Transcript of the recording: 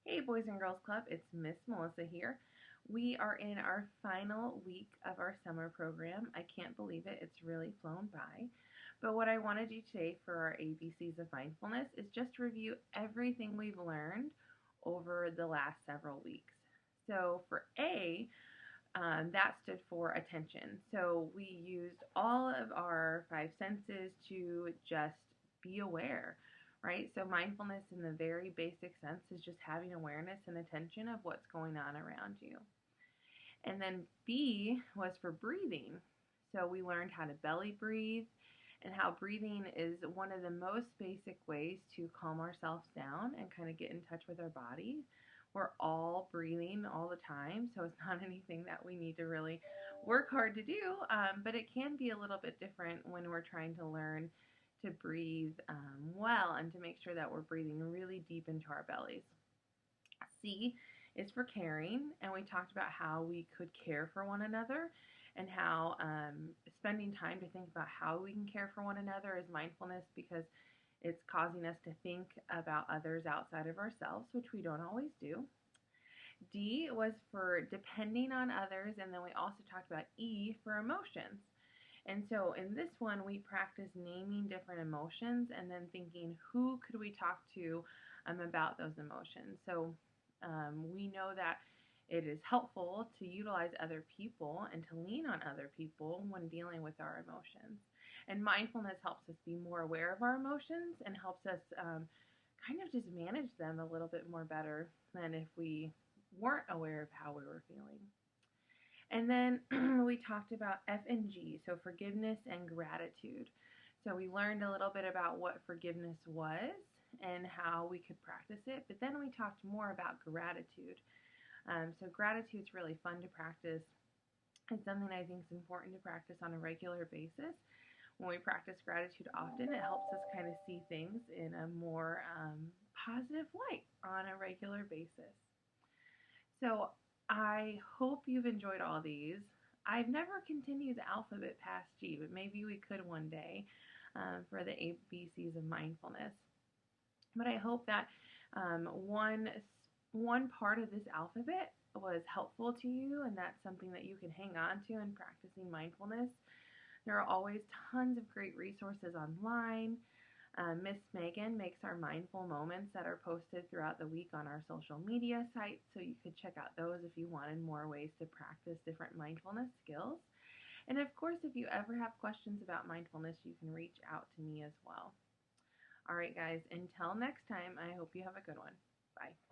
Hey Boys and Girls Club, it's Miss Melissa here. We are in our final week of our summer program. I can't believe it, it's really flown by. But what I want to do today for our ABCs of mindfulness is just review everything we've learned over the last several weeks. So for A, that stood for attention. So we used all of our five senses to just be aware, right? So mindfulness in the very basic sense is just having awareness and attention of what's going on around you. And then B was for breathing. So we learned how to belly breathe and how breathing is one of the most basic ways to calm ourselves down and kind of get in touch with our body. We're all breathing all the time, so it's not anything that we need to really work hard to do, but it can be a little bit different when we're trying to learn to breathe well and to make sure that we're breathing really deep into our bellies. C is for caring, and we talked about how we could care for one another and how spending time to think about how we can care for one another is mindfulness because it's causing us to think about others outside of ourselves, which we don't always do. D was for depending on others, and then we also talked about E for emotions. And so in this one, we practice naming different emotions and then thinking, who could we talk to about those emotions? So we know that it is helpful to utilize other people and to lean on other people when dealing with our emotions. And mindfulness helps us be more aware of our emotions and helps us kind of just manage them a little bit more better than if we weren't aware of how we were feeling. And then we talked about F and G, so forgiveness and gratitude. So we learned a little bit about what forgiveness was and how we could practice it, but then we talked more about gratitude. So gratitude is really fun to practice. It's something I think is important to practice on a regular basis. When we practice gratitude often, it helps us kind of see things in a more positive light on a regular basis. So I hope you've enjoyed all these. I've never continued the alphabet past G, but maybe we could one day for the ABCs of mindfulness. But I hope that one part of this alphabet was helpful to you, and that's something that you can hang on to in practicing mindfulness. There are always tons of great resources online. Miss Megan makes our mindful moments that are posted throughout the week on our social media sites, so you could check out those if you wanted more ways to practice different mindfulness skills. And of course, if you ever have questions about mindfulness, you can reach out to me as well. All right, guys, until next time, I hope you have a good one. Bye.